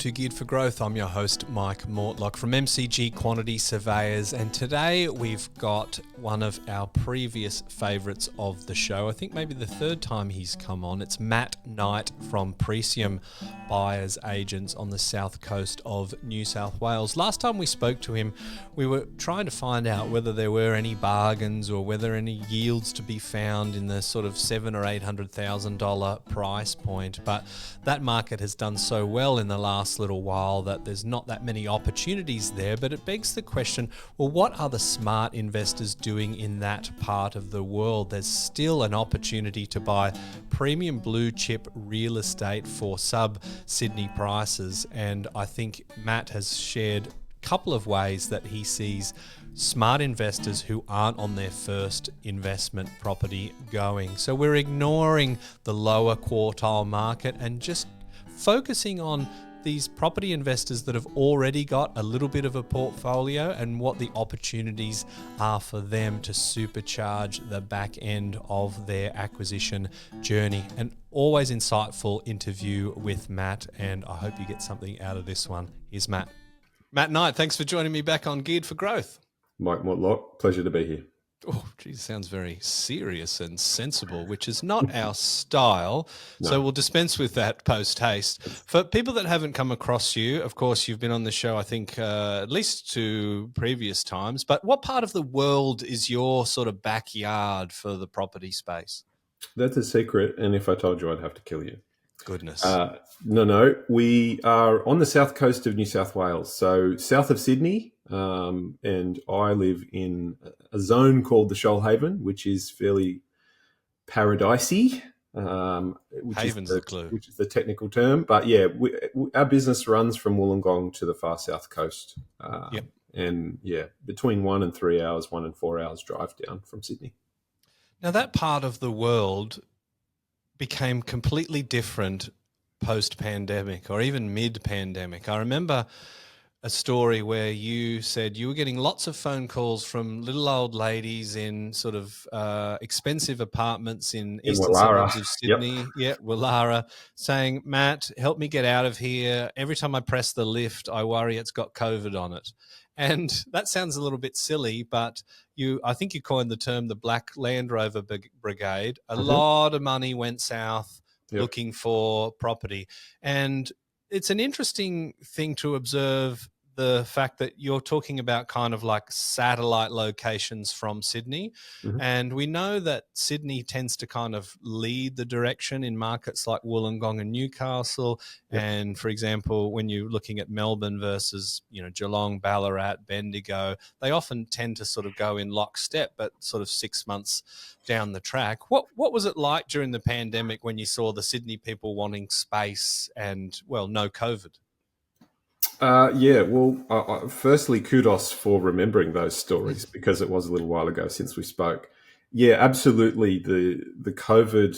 to Geared for Growth. I'm your host, Mike Mortlock from MCG Quantity Surveyors, and today we've got one of our previous favourites of the show. I think maybe the third time he's come on. It's Matt Knight from Precium, buyers agents on the south coast of New South Wales. Last time we spoke to him, we were trying to find out whether there were any bargains or whether any yields to be found in the sort of $700,000 or $800,000 price point, but that market has done so well in the last little while that there's not that many opportunities there. But it begs the question, well, what are the smart investors doing in that part of the world? There's still an opportunity to buy premium blue chip real estate for sub-Sydney prices, and I think Matt has shared a couple of ways that he sees smart investors who aren't on their first investment property going. So we're ignoring the lower quartile market and just focusing on these property investors that have already got a little bit of a portfolio and what the opportunities are for them to supercharge the back end of their acquisition journey. An always insightful interview with Matt, and I hope you get something out of this one. Here's Matt. Matt Knight, thanks for joining me back on Geared for Growth. Mike Mortlock, pleasure to be here. Oh, geez, sounds very serious and sensible, which is not our style. No. So we'll dispense with that post-haste. For people that haven't come across you, of course, you've been on the show, I think, at least 2 previous times. But what part of the world is your sort of backyard for the property space? That's a secret, and if I told you, I'd have to kill you. Goodness. No. We are on the south coast of New South Wales, so south of Sydney. And I live in a zone called the Shoalhaven, which is fairly paradisey. Haven's the clue. Which is the technical term. But yeah, our business runs from Wollongong to the far south coast. Yep. And yeah, between 1 and 3 hours, 1 and 4 hours drive down from Sydney. Now that part of the world became completely different post-pandemic or even mid-pandemic. I remember a story where you said you were getting lots of phone calls from little old ladies in sort of expensive apartments in eastern suburbs of Sydney. Yep. Woollahra, saying, Matt, help me get out of here. Every time I press the lift, I worry it's got COVID on it. And that sounds a little bit silly, but I think you coined the term the Black Land Rover Brigade. A lot of money went south looking for property. And it's an interesting thing to observe, the fact that you're talking about kind of like satellite locations from Sydney. And we know that Sydney tends to kind of lead the direction in markets like Wollongong and Newcastle. And for example, when you're looking at Melbourne versus, Geelong, Ballarat, Bendigo, they often tend to sort of go in lockstep, but sort of 6 months down the track. What was it like during the pandemic when you saw the Sydney people wanting space and, well, no COVID? Firstly, kudos for remembering those stories because it was a little while ago since we spoke. Yeah, absolutely. The COVID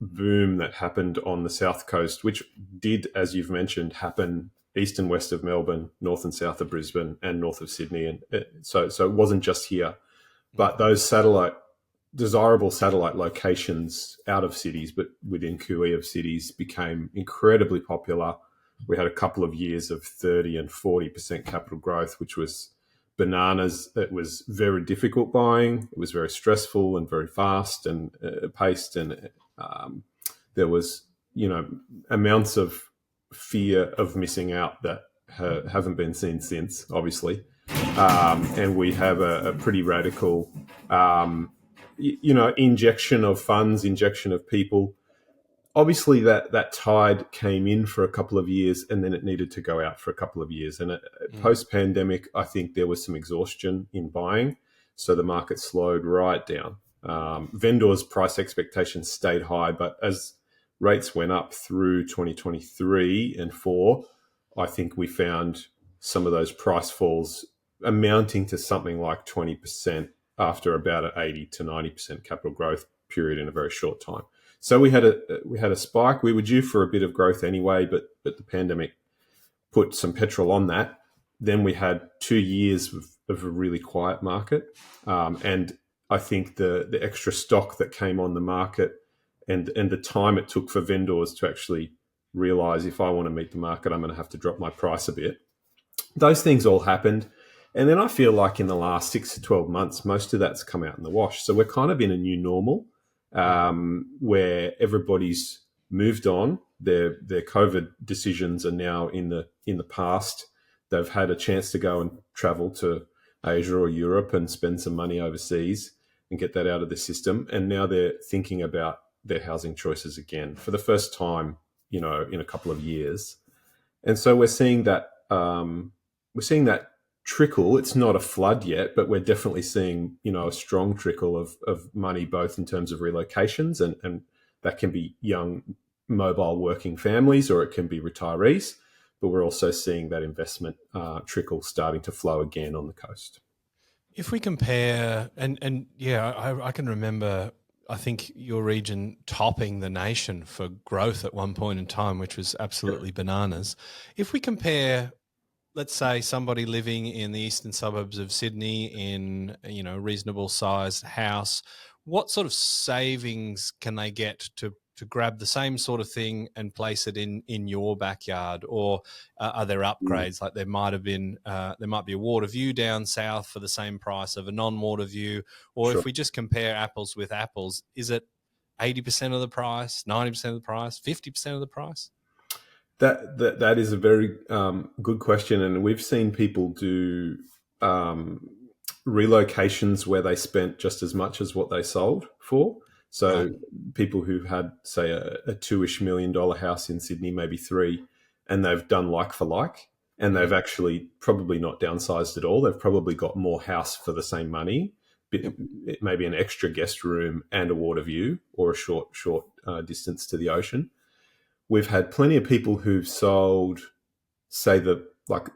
boom that happened on the south coast, which did, as you've mentioned, happen east and west of Melbourne, north and south of Brisbane, and north of Sydney, and so it wasn't just here, but those desirable satellite locations out of cities, but within cooee of cities, became incredibly popular. We had a couple of years of 30 and 40% capital growth, which was bananas. It was very difficult buying. It was very stressful and very fast and paced. And there was, amounts of fear of missing out that haven't been seen since, obviously. And we have a pretty radical, injection of funds, injection of people. Obviously, that tide came in for a couple of years and then it needed to go out for a couple of years. And post-pandemic, I think there was some exhaustion in buying. So the market slowed right down. Vendors' price expectations stayed high, but as rates went up through 2023 and 4, I think we found some of those price falls amounting to something like 20% after about an 80 to 90% capital growth period in a very short time. So we had a spike. We were due for a bit of growth anyway, but the pandemic put some petrol on that. Then we had 2 years of a really quiet market, and I think the extra stock that came on the market and the time it took for vendors to actually realize if I want to meet the market, I'm going to have to drop my price a bit. Those things all happened. And then I feel like in the last 6 to 12 months, most of that's come out in the wash. So we're kind of in a new normal where everybody's moved on. Their COVID decisions are now in the past. They've had a chance to go and travel to Asia or Europe and spend some money overseas and get that out of the system. And now they're thinking about their housing choices again for the first time, in a couple of years. And so we're seeing that trickle. It's not a flood yet, but we're definitely seeing, a strong trickle of money, both in terms of relocations and that can be young mobile working families or it can be retirees. But we're also seeing that investment trickle starting to flow again on the coast. If we compare, and yeah, I can remember, I think your region topping the nation for growth at one point in time, which was absolutely bananas. If we compare, let's say somebody living in the eastern suburbs of Sydney in, a reasonable sized house, what sort of savings can they get to grab the same sort of thing and place it in your backyard? Or are there upgrades? Like there might be a water view down south for the same price of a non-water view. Or Sure. if we just compare apples with apples, is it 80% of the price, 90% of the price, 50% of the price? That is a very good question, and we've seen people do relocations where they spent just as much as what they sold for. So Right. people who had, say, a $2-ish million house in Sydney, maybe three, and they've done like for like, and they've actually probably not downsized at all. They've probably got more house for the same money, Yep. maybe an extra guest room and a water view or a short distance to the ocean. We've had plenty of people who've sold, say, the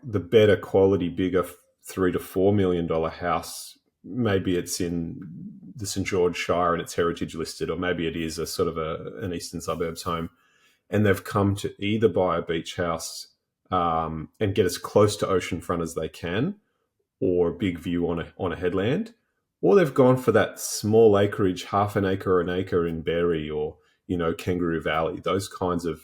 better quality, bigger $3 to $4 million house. Maybe it's in the St George Shire and it's heritage listed, or maybe it is a sort of an eastern suburbs home, and they've come to either buy a beach house and get as close to oceanfront as they can, or a big view on a headland, or they've gone for that small acreage, half an acre or an acre in Berry or Kangaroo Valley. Those kinds of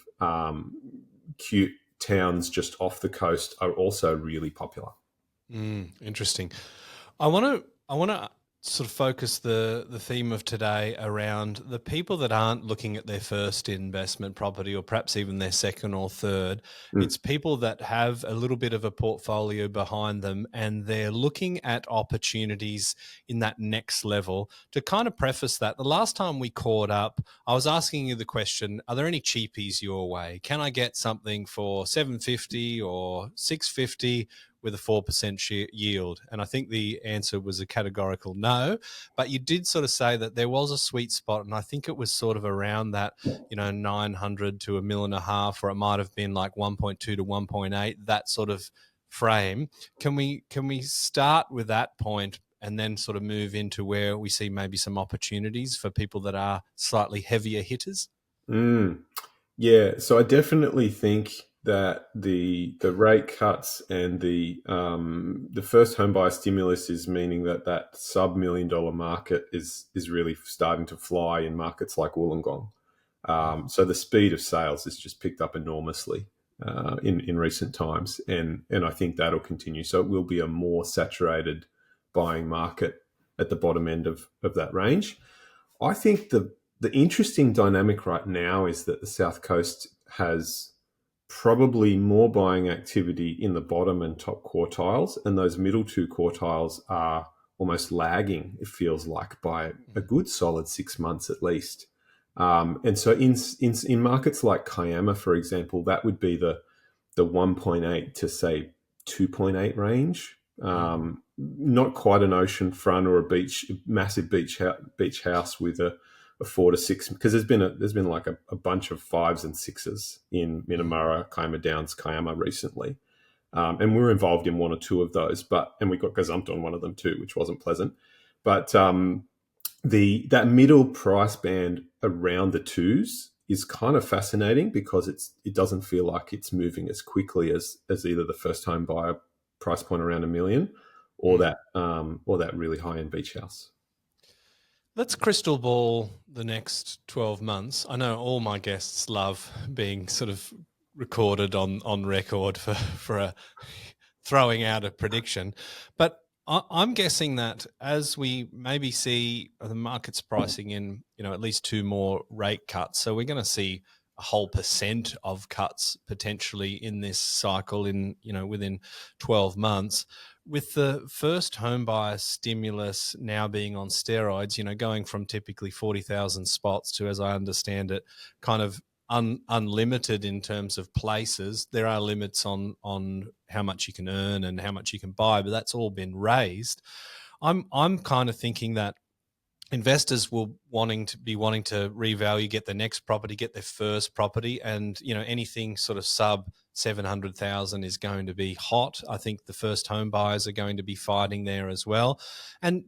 cute towns just off the coast are also really popular. Interesting. I want to sort of focus the theme of today around the people that aren't looking at their first investment property or perhaps even their second or third. It's people that have a little bit of a portfolio behind them and they're looking at opportunities in that next level. To kind of preface that, the last time we caught up, I was asking you the question, are there any cheapies your way? Can I get something for $750 or $650 with a 4% yield? And I think the answer was a categorical no. But you did sort of say that there was a sweet spot, and I think it was sort of around that, 900 to $1.5 million, or it might have been like 1.2 to 1.8, that sort of frame. Can we start with that point and then sort of move into where we see maybe some opportunities for people that are slightly heavier hitters? Yeah, so I definitely think that the rate cuts and the first home buyer stimulus is meaning that sub-$1 million market is really starting to fly in markets like Wollongong. So the speed of sales has just picked up enormously in recent times, and I think that'll continue. So it will be a more saturated buying market at the bottom end of that range. I think the interesting dynamic right now is that the South Coast has probably more buying activity in the bottom and top quartiles, and those middle two quartiles are almost lagging, it feels like, by a good solid 6 months at least. And so in markets like Kiama, for example, that would be the 1.8 to say 2.8 range. Not quite an ocean front or a massive beach house with a 4 to 6, because there's been like a bunch of 5s and 6s in Minamara, Kiama Downs, Kiama recently, and we were involved in one or two of those, and we got gazumped on one of them too, which wasn't pleasant. But that middle price band around the 2s is kind of fascinating because it doesn't feel like it's moving as quickly as either the first home buyer price point around $1 million or that really high end beach house. Let's crystal ball the next 12 months. I know all my guests love being sort of recorded on record for throwing out a prediction. But I'm guessing that as we maybe see the market's pricing in, at least two more rate cuts. So we're going to see a whole percent of cuts potentially in this cycle within 12 months. With the first home buyer stimulus now being on steroids, going from typically 40,000 spots to, as I understand it, kind of unlimited in terms of places. There are limits on how much you can earn and how much you can buy, but that's all been raised. I'm kind of thinking that investors will wanting to revalue, get the next property, get their first property, and anything sort of sub 700,000 is going to be hot. I think the first home buyers are going to be fighting there as well, and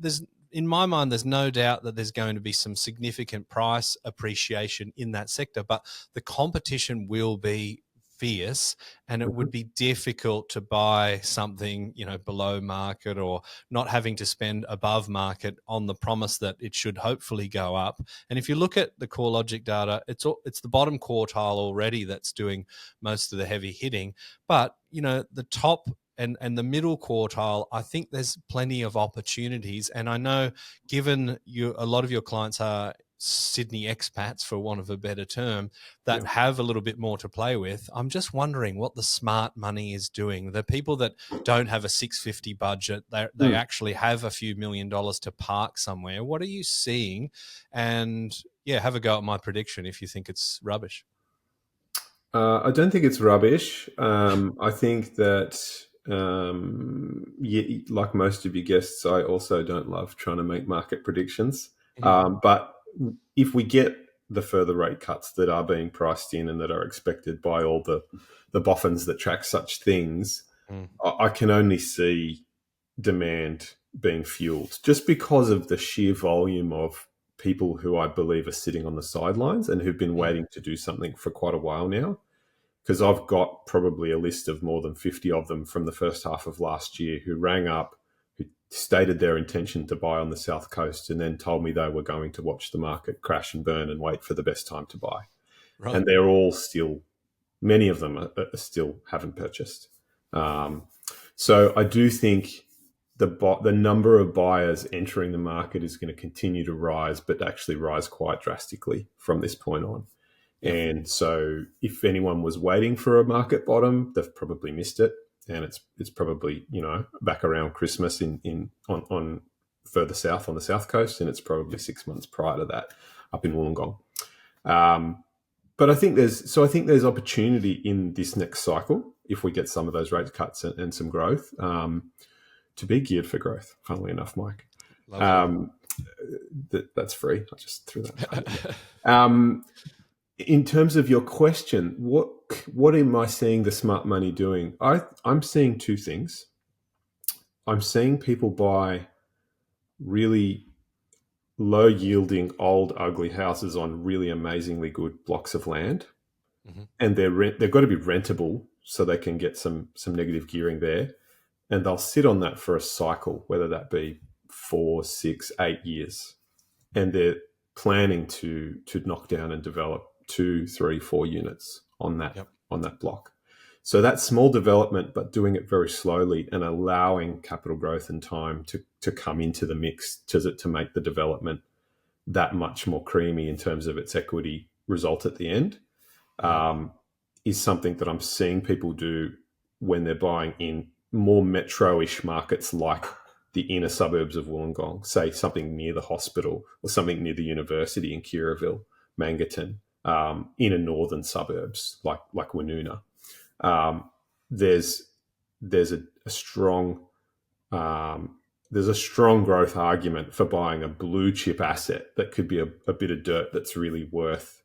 in my mind, there's no doubt that there's going to be some significant price appreciation in that sector, but the competition will be fierce, and it would be difficult to buy something below market or not having to spend above market on the promise that it should hopefully go up. And if you look at the CoreLogic data, it's the bottom quartile already that's doing most of the heavy hitting, but the top and the middle quartile, I think there's plenty of opportunities. And I know, given a lot of your clients are Sydney expats, for want of a better term, that have a little bit more to play with, I'm just wondering what the smart money is doing. The people that don't have a 650 budget, they actually have a few $1,000,000 to park somewhere. What are you seeing? And have a go at my prediction if you think it's rubbish. I don't think it's rubbish. I think that, like most of your guests, I also don't love trying to make market predictions. But if we get the further rate cuts that are being priced in and that are expected by all the boffins that track such things, I can only see demand being fueled just because of the sheer volume of people who I believe are sitting on the sidelines and who've been waiting to do something for quite a while now. Because I've got probably a list of more than 50 of them from the first half of last year who rang up, who stated their intention to buy on the South Coast and then told me they were going to watch the market crash and burn and wait for the best time to buy. Right. And they're all still, many of them are still haven't purchased. So I do think the number of buyers entering the market is going to continue to rise, but actually rise quite drastically from this point on. And so if anyone was waiting for a market bottom, they've probably missed it. And it's probably, back around Christmas on further south on the South Coast. And it's probably 6 months prior to that up in Wollongong. But I think there's opportunity in this next cycle, if we get some of those rate cuts and some growth, to be geared for growth, funnily enough, Mike. That's free. I just threw that. In terms of your question, what am I seeing the smart money doing? I'm seeing two things. I'm seeing people buy really low-yielding, old, ugly houses on really amazingly good blocks of land, and they've got to be rentable so they can get some negative gearing there, and they'll sit on that for a cycle, whether that be 4, 6, 8 years, and they're planning to knock down and develop 2, 3, 4 units on that block. So that small development, but doing it very slowly and allowing capital growth and time to come into the mix to make the development that much more creamy in terms of its equity result at the end, is something that I'm seeing people do when they're buying in more metro-ish markets like the inner suburbs of Wollongong, say something near the hospital or something near the university in Kirraville, Mangaton, inner northern suburbs like Woonona. There's a strong growth argument for buying a blue chip asset that could be a bit of dirt that's really worth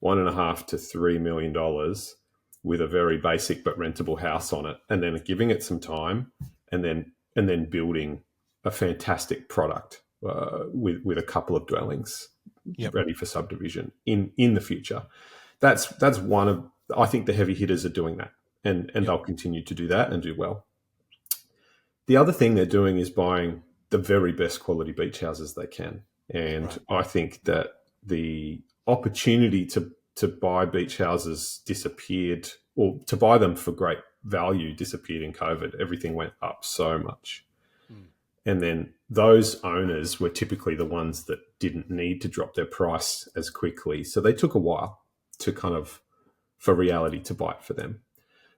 $1.5 to $3 million with a very basic but rentable house on it, and then giving it some time, and then building a fantastic product with a couple of dwellings ready for subdivision in the future. That's one of, I think the heavy hitters are doing that, and they'll continue to do that and do well. The other thing they're doing is buying the very best quality beach houses they can. And Right. I think that the opportunity to buy beach houses disappeared, or to buy them for great value disappeared in COVID. Everything went up so much. Mm. And then those owners were typically the ones that didn't need to drop their price as quickly. So they took a while to kind of, for reality to bite for them.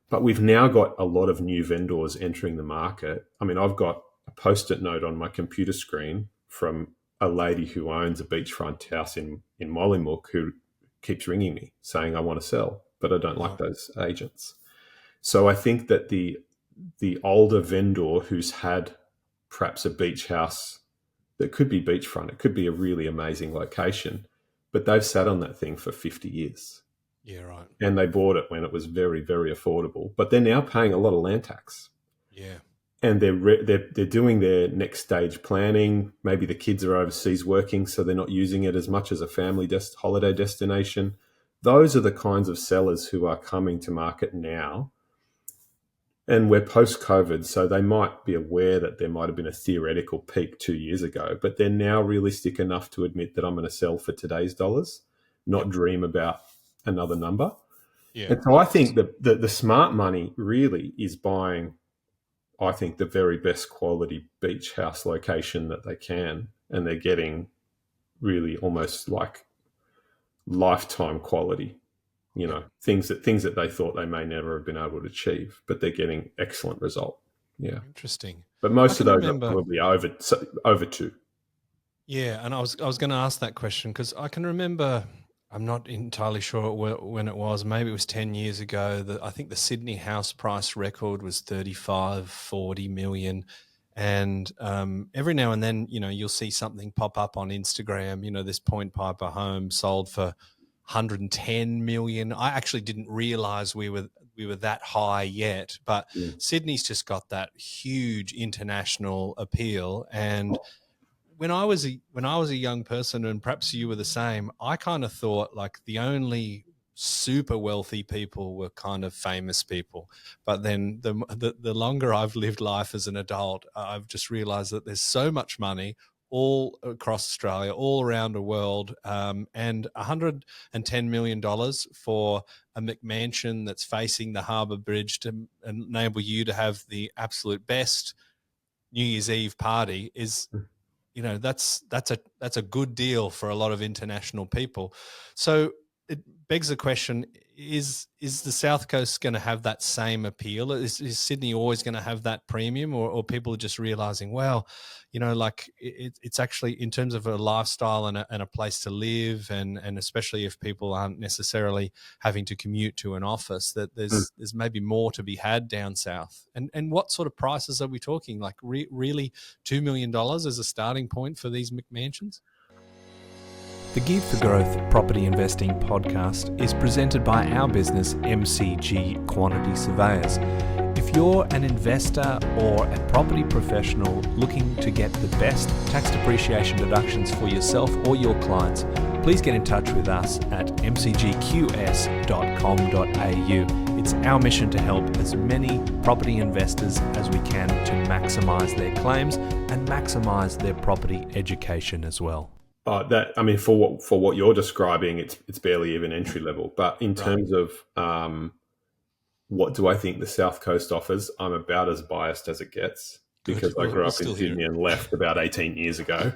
But we've now got a lot of new vendors entering the market. I mean, I've got a post-it note on my computer screen from a lady who owns a beachfront house in Mollymook who keeps ringing me saying, I want to sell, but I don't like Right. those agents. So I think that the older vendor who's had perhaps a beach house that could be beachfront, it could be a really amazing location, but they've sat on that thing for 50 years. Yeah. Right. And they bought it when it was very, very affordable. But they're now paying a lot of land tax, Yeah. and they're doing their next stage planning. Maybe the kids are overseas working, so they're not using it as much as a family holiday destination. Those are the kinds of sellers who are coming to market now. And we're post COVID, so they might be aware that there might have been a theoretical peak 2 years ago, but they're now realistic enough to admit that I'm going to sell for today's dollars, not Yep. dream about another number. Yeah. And so I think the smart money really is buying, I think, the very best quality beach house location that they can. And they're getting really almost like lifetime quality, Yep. things that they thought they may never have been able to achieve, but they're getting excellent result. Yeah. Interesting. But I most of can those are remember. probably over two. Yeah, and I was going to ask that question because I can remember. I'm not entirely sure when it was. Maybe it was 10 years ago. That I think the Sydney house price record was 35, 40 million. And every now and then, you'll see something pop up on Instagram. This Point Piper home sold for 110 million. I actually didn't realize we were that high yet, but Mm. Sydney's just got that huge international appeal. And when I was a young person, and perhaps you were the same, I kind of thought like the only super wealthy people were kind of famous people. But then the longer I've lived life as an adult, I've just realized that there's so much money all across Australia, all around the world, and $110 million for a McMansion that's facing the Harbour Bridge to enable you to have the absolute best New Year's Eve party is, that's a good deal for a lot of international people. So it begs the question: is the South Coast going to have that same appeal? Is Sydney always going to have that premium, or people are just realizing, well, like it's actually in terms of a lifestyle and a place to live, and especially if people aren't necessarily having to commute to an office, that Mm. there's maybe more to be had down south. And what sort of prices are we talking? Like really $2 million as a starting point for these McMansions? The Geared for Growth Property Investing podcast is presented by our business, MCG Quantity Surveyors. If you're an investor or a property professional looking to get the best tax depreciation deductions for yourself or your clients, please get in touch with us at mcgqs.com.au. It's our mission to help as many property investors as we can to maximise their claims and maximise their property education as well. For what you're describing, it's barely even entry level. But in Right. terms of what do I think the South Coast offers, I'm about as biased as it gets Good. because I grew We'll up in still hear Sydney it. and left about 18 years ago,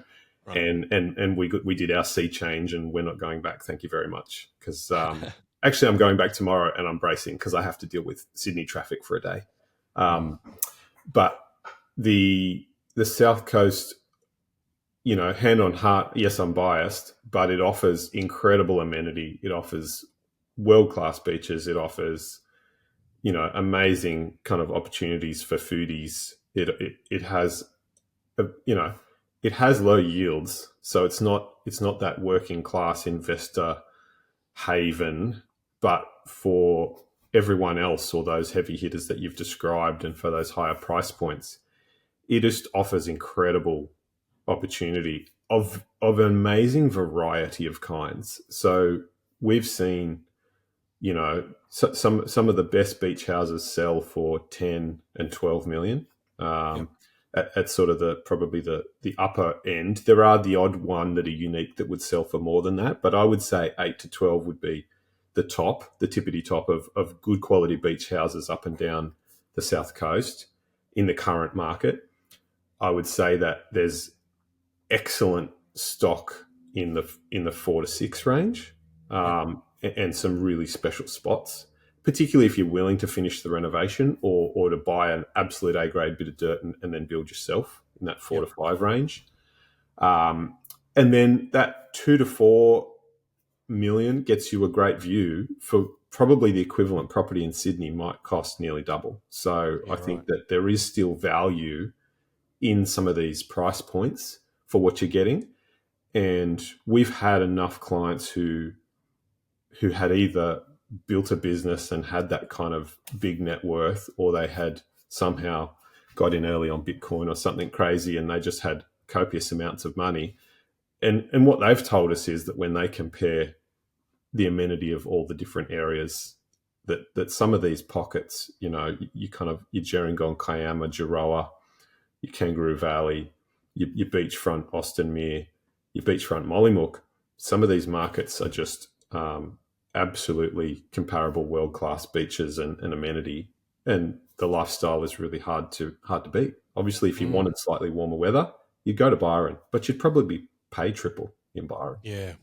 Right. and we did our sea change, and we're not going back. Thank you very much. Because actually, I'm going back tomorrow, and I'm bracing because I have to deal with Sydney traffic for a day. But the South Coast, hand on heart, yes, I'm biased, but it offers incredible amenity. It offers world-class beaches. It offers, amazing kind of opportunities for foodies. It has, a, you know, it has low yields, so it's not that working class investor haven, but for everyone else or those heavy hitters that you've described, and for those higher price points, it just offers incredible opportunity of an amazing variety of kinds. So we've seen, some of the best beach houses sell for 10 and 12 million. Yep. at sort of probably the upper end. There are the odd one that are unique that would sell for more than that, but I would say 8 to 12 would be the tippity top of good quality beach houses up and down the south coast in the current market. I would say that there's excellent stock in the 4 to 6 range, Yep. and some really special spots, particularly if you're willing to finish the renovation or to buy an absolute A grade bit of dirt and then build yourself in that four Yep. to five range. Um, and then that 2 to 4 million gets you a great view for probably the equivalent property in Sydney might cost nearly double. So Yeah. I Right. think that there is still value in some of these price points for what you're getting. And we've had enough clients who had either built a business and had that kind of big net worth, or they had somehow got in early on Bitcoin or something crazy and they just had copious amounts of money. And what they've told us is that when they compare the amenity of all the different areas, that some of these pockets, you kind of your Gerringong, Kiama, Jiroa, your Kangaroo Valley, your beachfront Austin Mere, your beachfront Mollymook, some of these markets are just absolutely comparable world class beaches and amenity, and the lifestyle is really hard to beat. Obviously, if you Mm. wanted slightly warmer weather, you'd go to Byron, but you'd probably be paid triple in Byron. Yeah.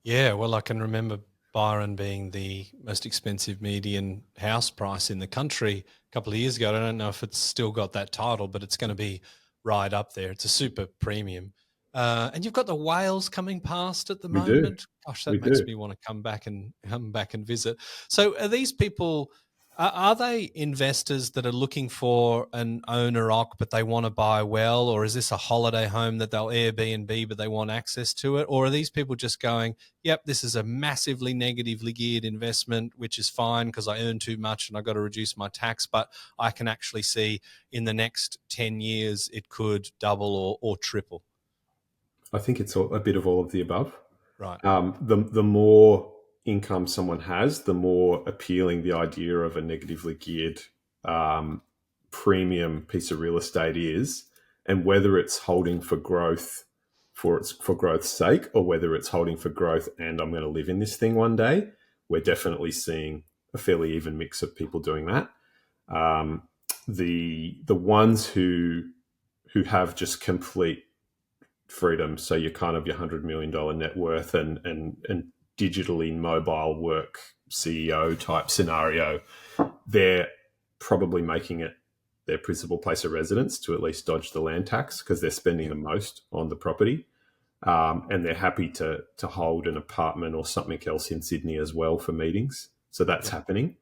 Yeah, well, I can remember Byron being the most expensive median house price in the country a couple of years ago. I don't know if it's still got that title, but it's going to be right up there. It's a super premium. And you've got the whales coming past at the We do, moment. Gosh, we that makes do. me want to come back and visit. So, are these people? Are they investors that are looking for an owner occ, but they want to buy well, or is this a holiday home that they'll Airbnb, but they want access to it, or are these people just going, yep, this is a massively negatively geared investment, which is fine because I earn too much and I've got to reduce my tax, but I can actually see in the next 10 years it could double or triple. I think it's a bit of all of the above. Right. The more income someone has, the more appealing the idea of a negatively geared um, premium piece of real estate is, and whether it's holding for growth for growth's sake, or whether it's holding for growth and I'm going to live in this thing one day, we're definitely seeing a fairly even mix of people doing that. Um, the ones who have just complete freedom. So you're kind of your $100 million net worth and digitally mobile work CEO type scenario. They're probably making it their principal place of residence to at least dodge the land tax because they're spending Yep. the most on the property. And they're happy to hold an apartment or something else in Sydney as well for meetings. So that's Yep. happening.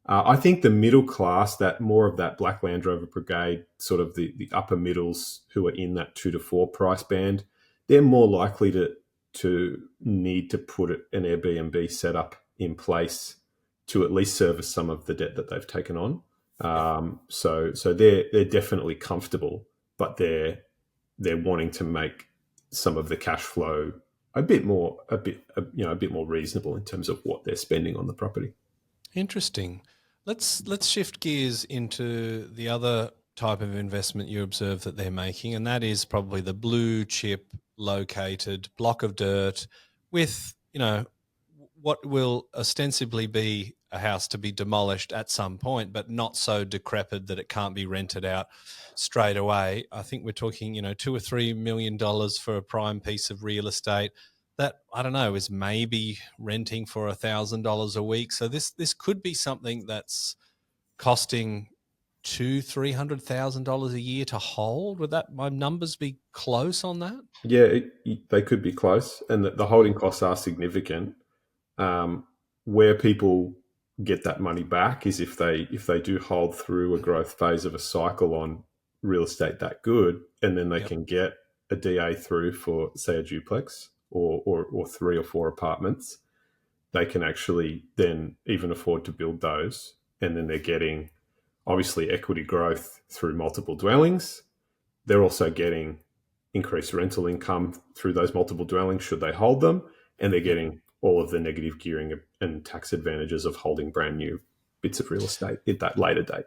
I think the middle class, that more of that Black Land Rover Brigade, sort of the upper middles who are in that 2 to 4 price band, they're more likely to need to put an Airbnb setup in place to at least service some of the debt that they've taken on. Yep. So they're definitely comfortable, but they're wanting to make some of the cash flow a bit more reasonable in terms of what they're spending on the property. Interesting. Let's shift gears into the other type of investment you observe that they're making, and that is probably the blue chip located block of dirt with, what will ostensibly be a house to be demolished at some point, but not so decrepit that it can't be rented out straight away. I think we're talking, $2 or $3 million for a prime piece of real estate that, I don't know, is maybe renting for $1,000 a week. So this could be something that's costing $300,000 a year to hold. Would that my numbers be close on that? Yeah, they could be close, and the holding costs are significant. Um, where people get that money back is if they do hold through a growth phase of a cycle on real estate that good, and then they Yep. can get a DA through for say a duplex or 3 or 4 apartments. They can actually then even afford to build those, and then they're getting obviously equity growth through multiple dwellings. They're also getting increased rental income through those multiple dwellings should they hold them, and they're Yep. getting all of the negative gearing and tax advantages of holding brand new bits of real estate at that later date.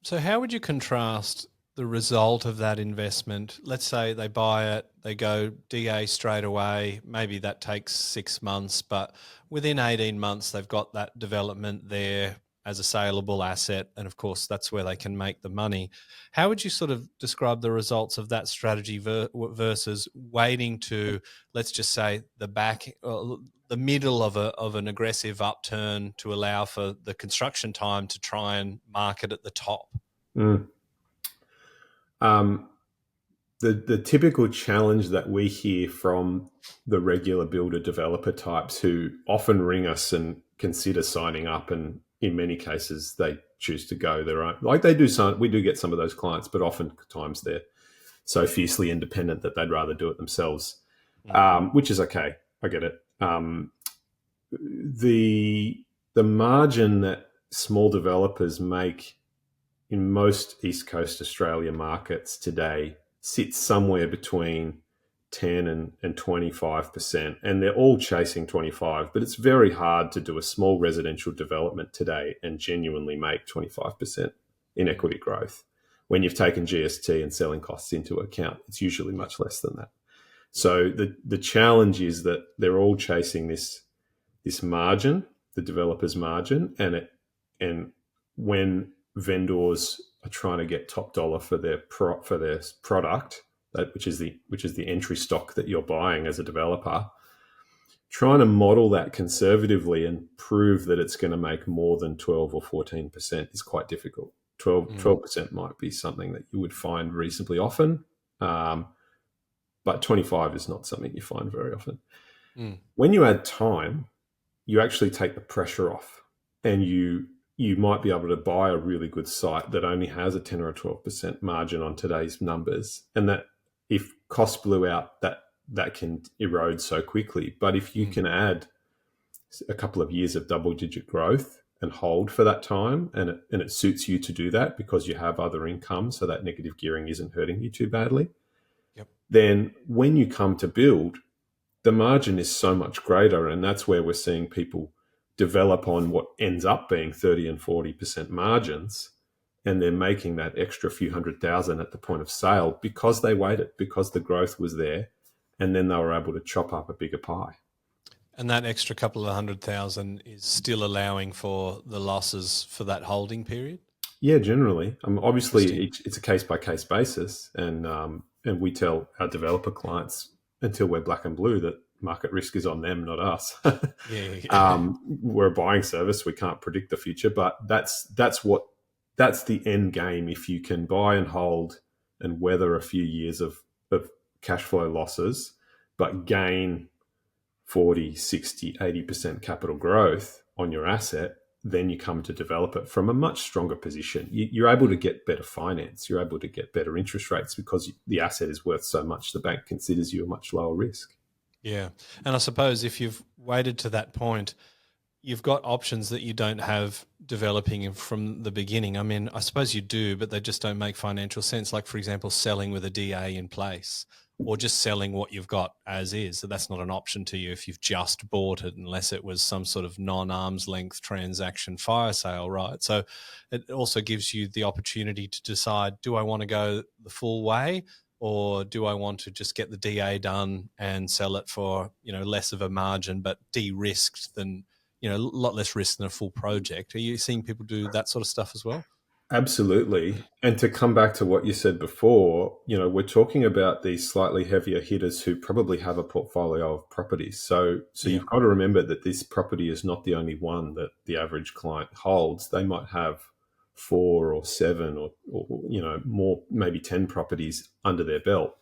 So how would you contrast the result of that investment? Let's say they buy it, they go DA straight away. Maybe that takes 6 months, but within 18 months, they've got that development there as a saleable asset. And of course, that's where they can make the money. How would you sort of describe the results of that strategy versus waiting to, let's just say, the middle of an aggressive upturn to allow for the construction time to try and market at the top? Mm. Um, the typical challenge that we hear from the regular builder developer types who often ring us and consider signing up, and in many cases they choose to go their own. Like they do some, we do get some of those clients, but oftentimes they're so fiercely independent that they'd rather do it themselves, which is okay. I get it. The margin that small developers make in most East Coast Australia markets today sits somewhere between 10 and 25%. And they're all chasing 25, but it's very hard to do a small residential development today and genuinely make 25% in equity growth. When you've taken GST and selling costs into account, it's usually much less than that. So the challenge is that they're all chasing this margin, the developer's margin, and when vendors are trying to get top dollar for their product, which is the entry stock that you're buying as a developer, trying to model that conservatively and prove that it's going to make more than 12 or 14% is quite difficult. 12% might be something that you would find reasonably often, but 25 is not something you find very often. When you add time, you actually take the pressure off, and you might be able to buy a really good site that only has a 10 or a 12% margin on today's numbers. And that if costs blew out, that can erode so quickly. But if you can add a couple of years of double-digit growth and hold for that time, and it suits you to do that because you have other income, so that negative gearing isn't hurting you too badly, then when you come to build, the margin is so much greater. And that's where we're seeing people develop on what ends up being 30 and 40% margins. And they're making that extra few $100,000 at the point of sale because they waited, because the growth was there. And then they were able to chop up a bigger pie. And that extra couple of 100,000 is still allowing for the losses for that holding period? Yeah, generally. Obviously, it's a case-by-case basis. And we tell our developer clients until we're black and blue that market risk is on them, not us. We're a buying service. We can't predict the future, but that's the end game. If you can buy and hold and weather a few years of cash flow losses, but gain 40, 60, 80% capital growth on your asset, then you come to develop it from a much stronger position. You're able to get better finance. You're able to get better interest rates because the asset is worth so much. The bank considers you a much lower risk. Yeah. And I suppose if you've waited to that point, you've got options that you don't have developing from the beginning. I mean, I suppose you do, but they just don't make financial sense. Like, for example, selling with a DA in place, or just selling what you've got as is. So that's not an option to you if you've just bought it, unless it was some sort of non-arm's length transaction fire sale, right? So it also gives you the opportunity to decide, do I want to go the full way, or do I want to just get the DA done and sell it for, less of a margin, but de-risked than, a lot less risk than a full project? Are you seeing people do that sort of stuff as well? Absolutely. And to come back to what you said before, we're talking about these slightly heavier hitters who probably have a portfolio of properties. So you've got to remember that this property is not the only one that the average client holds. They might have 4 or 7 or more, maybe 10 properties under their belt.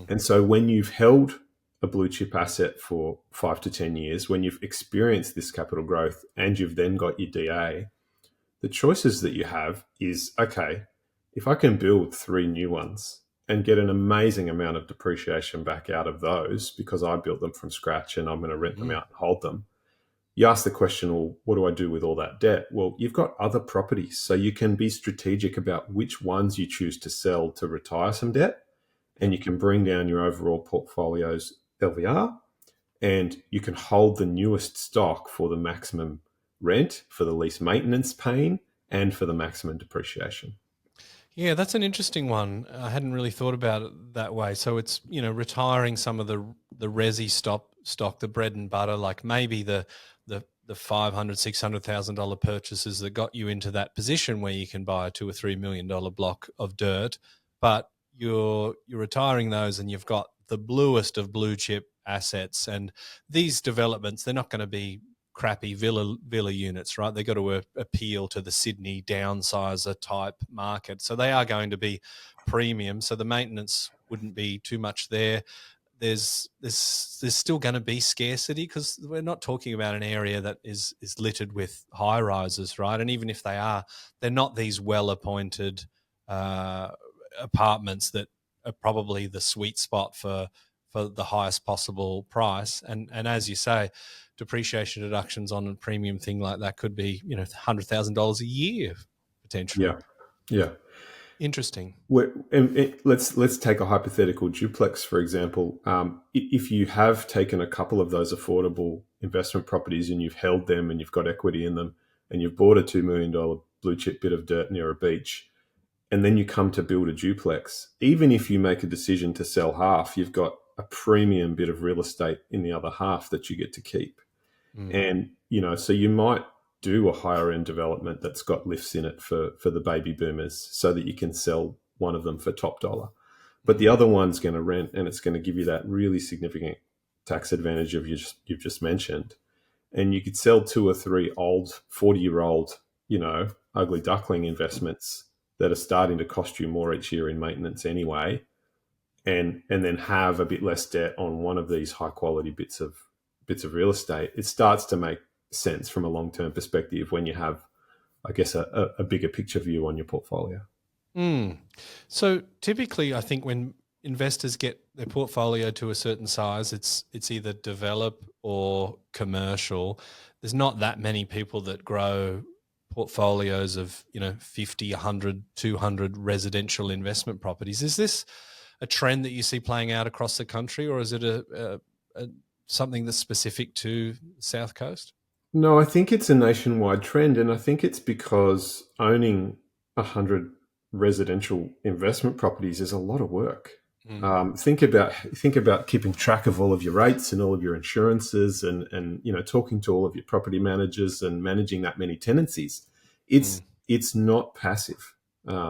And so when you've held a blue chip asset for 5 to 10 years, when you've experienced this capital growth and you've then got your DA, the choices that you have is, okay, if I can build 3 new ones and get an amazing amount of depreciation back out of those because I built them from scratch and I'm going to rent them out and hold them, you ask the question, well, what do I do with all that debt? Well, you've got other properties, so you can be strategic about which ones you choose to sell to retire some debt, and you can bring down your overall portfolio's LVR, and you can hold the newest stock for the maximum rent, for the lease maintenance paying, and for the maximum depreciation. Yeah, that's an interesting one. I hadn't really thought about it that way. So it's, retiring some of the resi stock, the bread and butter, like maybe the 500, $600,000 purchases that got you into that position where you can buy a $2 or $3 million block of dirt, but you're retiring those and you've got the bluest of blue chip assets. And these developments, they're not going to be crappy villa units, right? They've got to appeal to the Sydney downsizer type market. So they are going to be premium. So the maintenance wouldn't be too much there. There's still going to be scarcity because we're not talking about an area that is littered with high rises, right? And even if they are, they're not these well appointed uh, apartments that are probably the sweet spot for the highest possible price. And as you say, depreciation deductions on a premium thing like that could be, $100,000 a year potentially. Yeah, yeah. Interesting. Let's take a hypothetical duplex, for example. If you have taken a couple of those affordable investment properties and you've held them and you've got equity in them, and you've bought a $2 million blue chip bit of dirt near a beach, and then you come to build a duplex, even if you make a decision to sell half, you've got a premium bit of real estate in the other half that you get to keep. Mm, And so you might do a higher end development that's got lifts in it for the baby boomers so that you can sell one of them for top dollar, but the mm, other one's going to rent, and it's going to give you that really significant tax advantage of you've just mentioned. And you could sell two or three old 40-year-old ugly duckling investments that are starting to cost you more each year in maintenance anyway, and then have a bit less debt on one of these high quality bits of real estate. It starts to make sense from a long term perspective when you have, I guess, a bigger picture view on your portfolio. mm. So typically, I think when investors get their portfolio to a certain size, it's either develop or commercial. There's not that many people that grow portfolios of 50, 100, 200 residential investment properties. Is this a trend that you see playing out across the country, or is it a something that's specific to South Coast? No, I think it's a nationwide trend, and I think it's because owning 100 residential investment properties is a lot of work. Mm, Think about keeping track of all of your rates and all of your insurances, and talking to all of your property managers and managing that many tenancies. mm, It's not passive.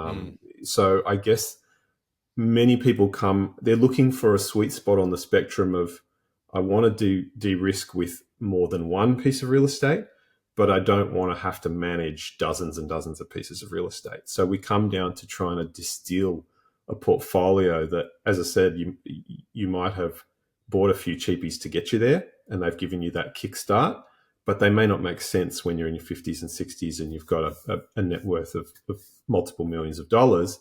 mm, So I guess many people they're looking for a sweet spot on the spectrum of, I want to do de-risk with more than one piece of real estate, but I don't want to have to manage dozens and dozens of pieces of real estate. So we come down to trying to distill a portfolio that, as I said, you might have bought a few cheapies to get you there, and they've given you that kickstart, but they may not make sense when you're in your 50s and 60s and you've got a net worth of multiple millions of dollars.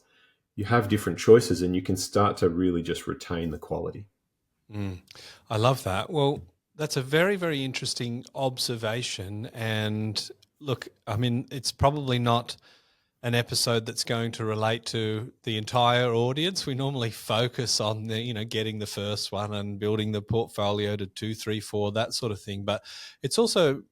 You have different choices, and you can start to really just retain the quality. mm. I love that. Well, that's a very, very interesting observation. And look, I mean, it's probably not an episode that's going to relate to the entire audience. We normally focus on getting the first one and building the portfolio to two, three, four, that sort of thing. But it's also,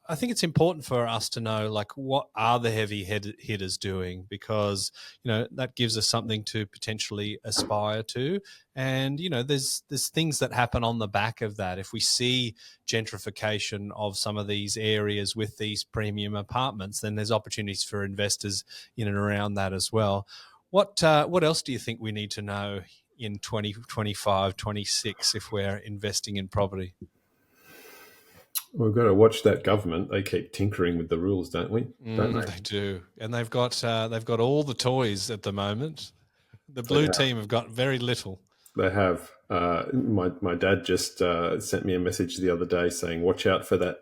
I think it's important for us to know, like, what are the heavy hitters doing, because that gives us something to potentially aspire to. And there's things that happen on the back of that. If we see gentrification of some of these areas with these premium apartments, then there's opportunities for investors in and around that as well. What else do you think we need to know in 2025, 26 if we're investing in property? We've got to watch that government. They keep tinkering with the rules, don't we? Don't They they? do, and they've got all the toys at the moment. The They blue have. team have got very little. They have. My dad just sent me a message the other day saying, "Watch out for that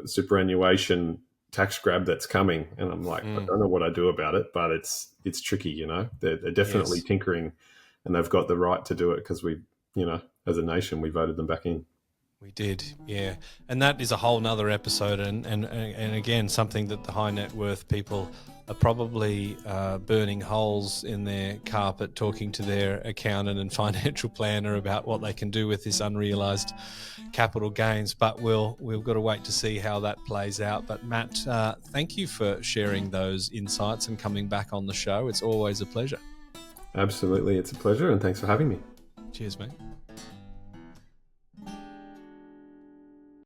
superannuation tax grab that's coming." And I'm like, I Mm, don't know what I do about it, but it's tricky. They're definitely yes. tinkering, and they've got the right to do it because we, as a nation, we voted them back in. We did, yeah. And that is a whole nother episode, and again, something that the high net worth people are probably burning holes in their carpet, talking to their accountant and financial planner about what they can do with this unrealized capital gains. But we've got to wait to see how that plays out. But Matt, thank you for sharing those insights and coming back on the show. It's always a pleasure. Absolutely, it's a pleasure, and thanks for having me. Cheers, mate.